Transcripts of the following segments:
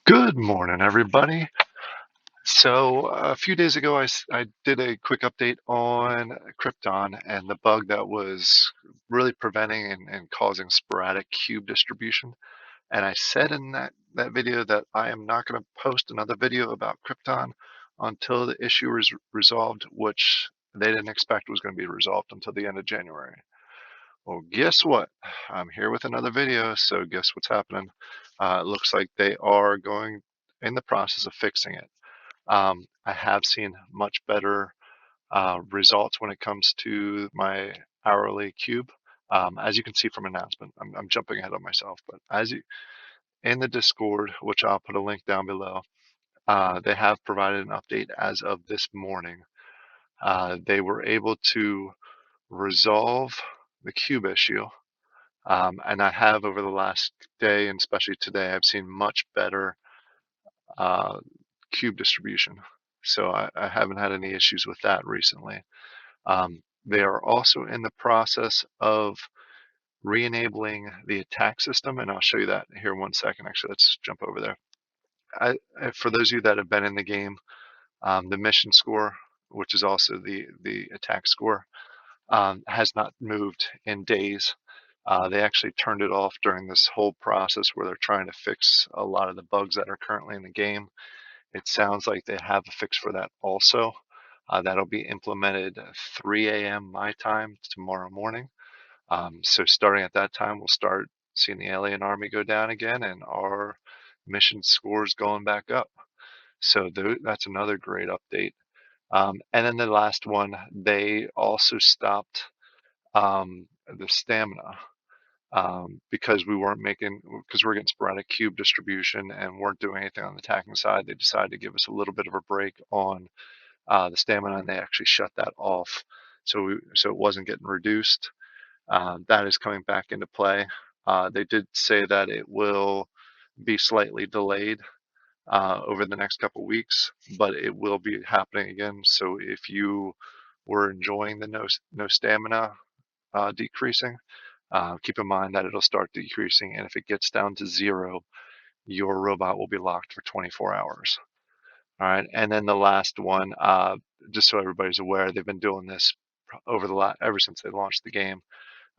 Good morning, everybody. So a few days ago, I did a quick update on Krypton and the bug that was really preventing and causing sporadic cube distribution. And I said in that video that I am not going to post another video about Krypton until the issue is resolved, which they didn't expect was going to be resolved until the end of January. Well, guess what? I'm here with another video, so guess what's happening? It looks like they are going in the process of fixing it. I have seen much better results when it comes to my hourly cube. As you can see from announcement, I'm jumping ahead of myself, but as you in the Discord, which I'll put a link down below, they have provided an update as of this morning. They were able to resolve the cube issue, and I have over the last day, and especially today, I've seen much better uh, cube distribution. So I haven't had any issues with that recently. They are also in the process of re-enabling the attack system, and I'll show you that here in 1 second. Actually, let's jump over there. For those of you that have been in the game, the mission score, which is also the attack score, has not moved in days. They actually turned it off during this whole process where they're trying to fix a lot of the bugs that are currently in the game. It sounds like they have a fix for that also. That'll be implemented 3 a.m. my time tomorrow morning. So starting at that time, we'll start seeing the alien army go down again and our mission scores going back up. So that's another great update. And then the last one, they also stopped the stamina because we're getting sporadic cube distribution and weren't doing anything on the attacking side. They decided to give us a little bit of a break on the stamina, and they actually shut that off. So it wasn't getting reduced. That is coming back into play. They did say that it will be slightly delayed over the next couple weeks, but it will be happening again. So if you were enjoying the no stamina decreasing, keep in mind that it'll start decreasing, and if it gets down to 0, your robot will be locked for 24 hours. All right, and then the last one, just so everybody's aware, they've been doing this ever since they launched the game.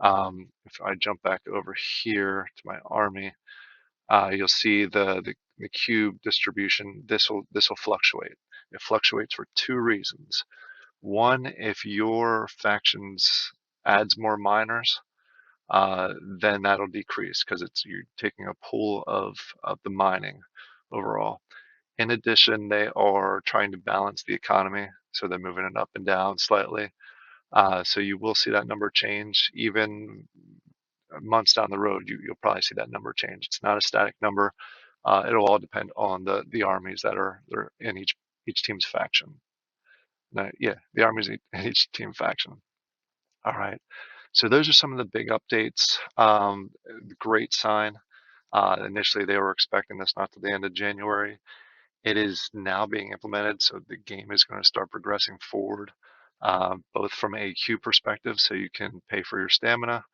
If I jump back over here to my army, you'll see the cube distribution. This will fluctuate. It fluctuates for two reasons. One, if your factions adds more miners, then that'll decrease because you're taking a pool of the mining overall. In addition, they are trying to balance the economy, so they're moving it up and down slightly. So you will see that number change even months down the road. You'll probably see that number change. It's not a static number. It'll all depend on the armies that are in each team's faction. Now, yeah, the armies in each team faction. All right. So those are some of the big updates. Great sign. Initially, they were expecting this not to the end of January. It is now being implemented, so the game is going to start progressing forward, both from a queue perspective, so you can pay for your stamina,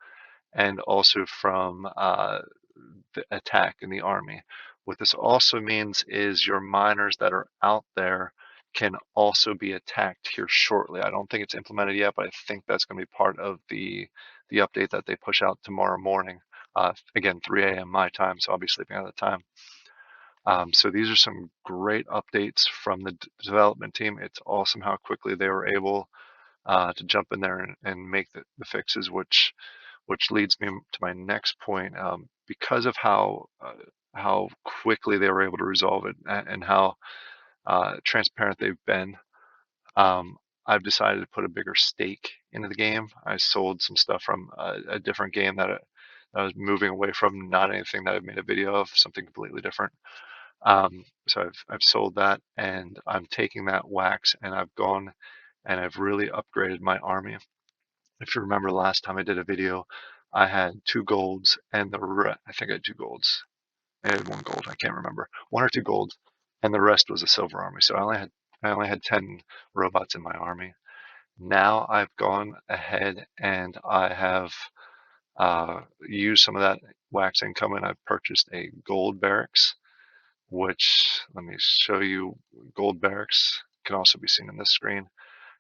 and also from the attack in the army. What this also means is your miners that are out there can also be attacked here shortly. I don't think it's implemented yet, but I think that's going to be part of the update that they push out tomorrow morning. Again, 3 a.m. my time, so I'll be sleeping at the time. So these are some great updates from the development team. It's awesome how quickly they were able to jump in there and make the fixes, which leads me to my next point. Because of how quickly they were able to resolve it and how transparent they've been, I've decided to put a bigger stake into the game. I sold some stuff from a different game that I was moving away from, not anything that I've made a video of, something completely different. So I've sold that, and I'm taking that wax, and I've gone and I've really upgraded my army. If you remember last time I did a video, I had 2 golds, and I think I had 2 golds. I had 1 gold. I can't remember. 1 or 2 golds, and the rest was a silver army. So I only had 10 robots in my army. Now I've gone ahead and I have used some of that wax income, and I've purchased a gold barracks. which, let me show you, gold barracks can also be seen in this screen.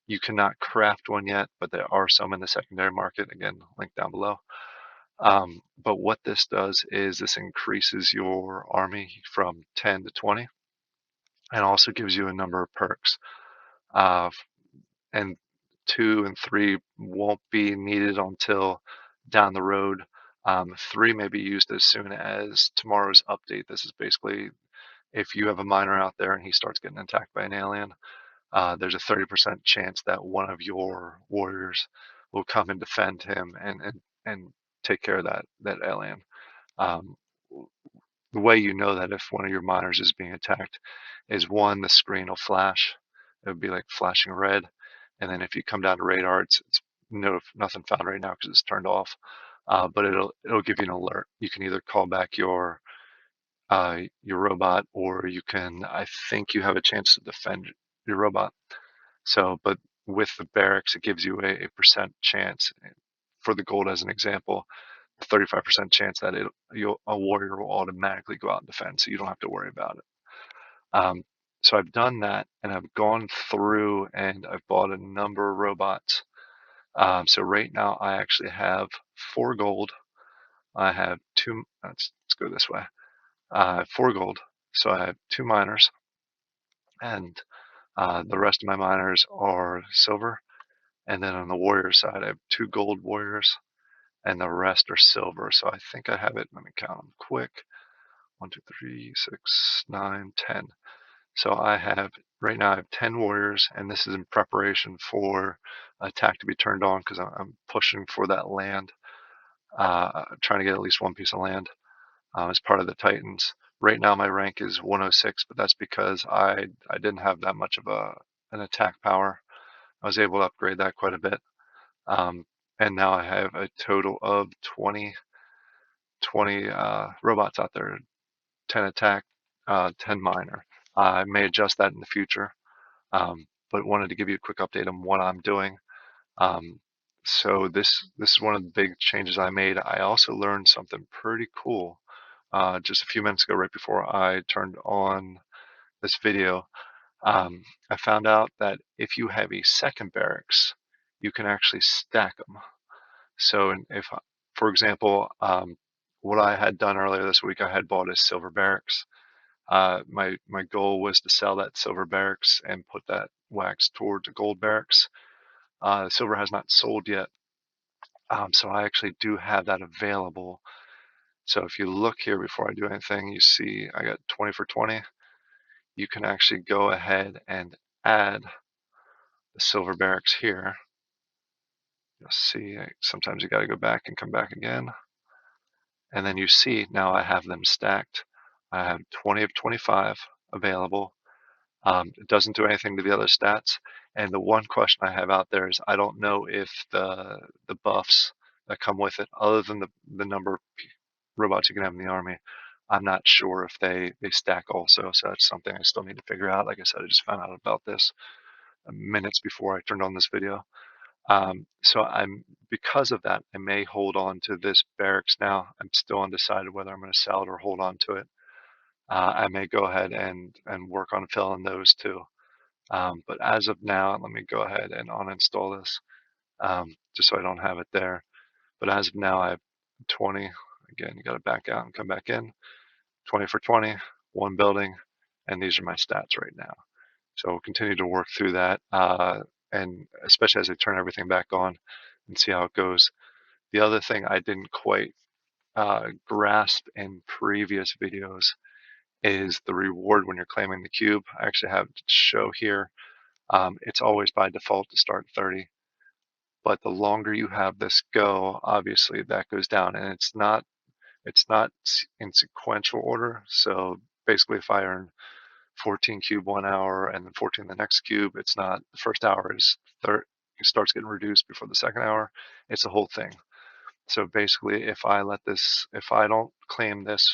You cannot craft one yet, but there are some in the secondary market. Again, link down below. But what this does is this increases your army from 10 to 20 and also gives you a number of perks. And 2 and 3 won't be needed until down the road. 3 may be used as soon as tomorrow's update. This is basically if you have a miner out there and he starts getting attacked by an alien, there's a 30% chance that one of your warriors will come and defend him and take care of that alien. Um, the way you know that if one of your miners is being attacked is, one, the screen will flash. It would be like flashing red. And then if you come down to radar, it's nothing found right now because it's turned off. But it'll give you an alert. You can either call back your robot, or you can, I think you have a chance to defend your robot. So, but with the barracks, it gives you a percent chance. For the gold, as an example, 35% chance that a warrior will automatically go out and defend, so you don't have to worry about it. So I've done that, and I've gone through and I've bought a number of robots. So right now I actually have 4 gold. I have 2. Let's go this way. I have 4 gold, so I have 2 miners, and the rest of my miners are silver. And then on the warrior side, I have 2 gold warriors, and the rest are silver. So I think I have it. Let me count them quick. 1, 2, 3, 6, 9, 10. So I have, right now I have 10 warriors, and this is in preparation for attack to be turned on, because I'm pushing for that land, trying to get at least 1 piece of land as part of the Titans. Right now my rank is 106, but that's because I didn't have that much of an attack power. I was able to upgrade that quite a bit. And now I have a total of 20 robots out there, 10 attack, 10 miner. I may adjust that in the future, but wanted to give you a quick update on what I'm doing. So this is one of the big changes I made. I also learned something pretty cool just a few minutes ago, right before I turned on this video. I found out that if you have a second barracks, you can actually stack them. So if, for example, what I had done earlier this week, I had bought a silver barracks. My goal was to sell that silver barracks and put that wax towards a gold barracks. Silver has not sold yet, so I actually do have that available. So if you look here before I do anything, you see I got 20 for 20. You can actually go ahead and add the silver barracks here. You'll see sometimes you got to go back and come back again. And then you see now I have them stacked. I have 20 of 25 available. It doesn't do anything to the other stats. And the one question I have out there is, I don't know if the buffs that come with it, other than the number of robots you can have in the army, I'm not sure if they stack also. So that's something I still need to figure out. Like I said, I just found out about this minutes before I turned on this video. So because of that, I may hold on to this barracks now. I'm still undecided whether I'm going to sell it or hold on to it. I may go ahead and work on filling those too. But as of now, let me go ahead and uninstall this, just so I don't have it there. But as of now, I have 20. Again, you got to back out and come back in. 20 for 20, 1 building, and these are my stats right now. So we'll continue to work through that, and especially as I turn everything back on and see how it goes. The other thing I didn't quite grasp in previous videos is the reward when you're claiming the cube. I actually have to show here. It's always by default to start 30, but the longer you have this go, obviously that goes down, and it's not in sequential order. So basically, if I earn 14 cube 1 hour and then 14 the next cube, it's not the first hour is third. It starts getting reduced before the second hour. It's the whole thing. So basically, if I don't claim this,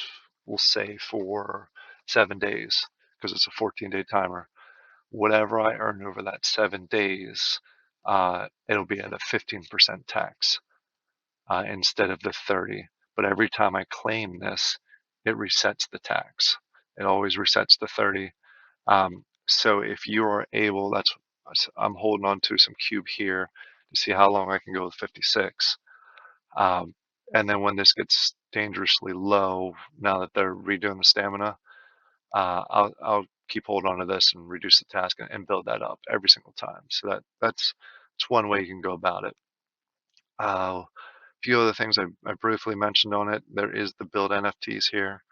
we'll say for 7 days, because it's a 14-day timer, whatever I earn over that 7 days, it'll be at a 15% tax instead of the 30. But every time I claim this, it resets the tax. It always resets to 30. So if you are able, I'm holding on to some cube here to see how long I can go with 56. Um, and then when this gets dangerously low, now that they're redoing the stamina, I'll keep holding on to this and reduce the task and build that up every single time. So that's one way you can go about it. A few other things I briefly mentioned on it. There is the build NFTs here.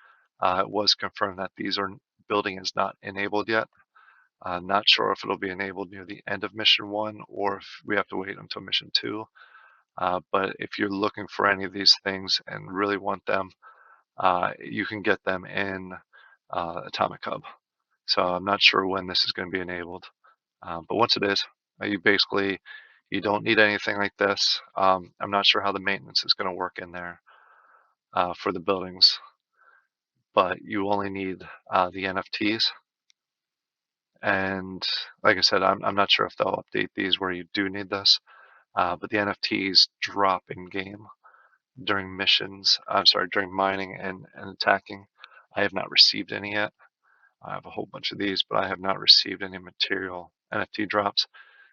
It was confirmed that these are building is not enabled yet. Not sure if it'll be enabled near the end of mission 1 or if we have to wait until mission 2. But if you're looking for any of these things and really want them, you can get them in Atomic Hub. So I'm not sure when this is going to be enabled. But once it is, you don't need anything like this. I'm not sure how the maintenance is going to work in there for the buildings, but you only need the NFTs. And like I said, I'm not sure if they'll update these where you do need this, but the NFTs drop in game during missions. I'm sorry, during mining and attacking. I have not received any yet. I have a whole bunch of these, but I have not received any material NFT drops.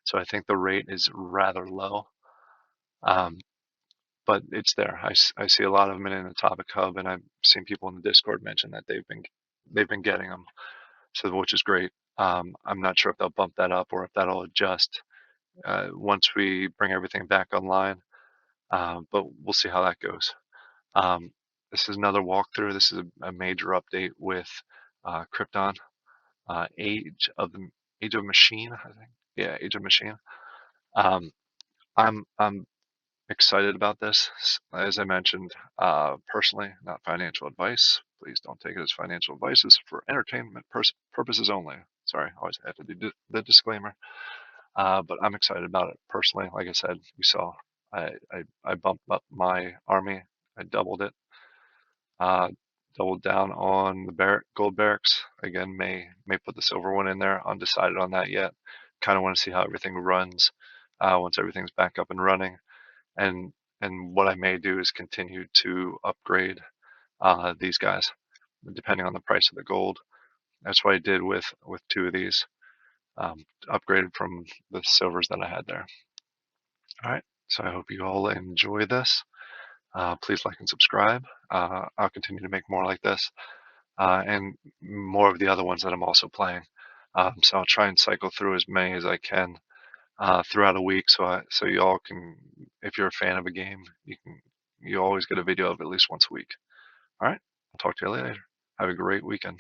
So I think the rate is rather low. But it's there. I see a lot of them in the Topic Hub, and I've seen people in the Discord mention that they've been getting them, so which is great. I'm not sure if they'll bump that up or if that'll adjust once we bring everything back online, but we'll see how that goes. Um, this is another walkthrough. This is a major update with Krypton, Age of Machine, I think. Yeah, Age of Machine. Um, I'm excited about this. As I mentioned, personally, not financial advice. Please don't take it as financial advice. It's for entertainment purposes only. Sorry, I always have to do the disclaimer. But I'm excited about it personally. Like I said, you saw, I bumped up my army. I doubled it. Uh, Doubled down on the gold barracks. Again, may put the silver one in there. Undecided on that yet. Kind of want to see how everything runs once everything's back up and running. And what I may do is continue to upgrade these guys depending on the price of the gold. That's what I did with two of these, upgraded from the silvers that I had there. All right, so I hope you all enjoy this. Please like and subscribe. I'll continue to make more like this and more of the other ones that I'm also playing. So I'll try and cycle through as many as I can throughout a week, so you all can, if you're a fan of a game, you always get a video of at least once a week. All right, I'll talk to you later. Have a great weekend.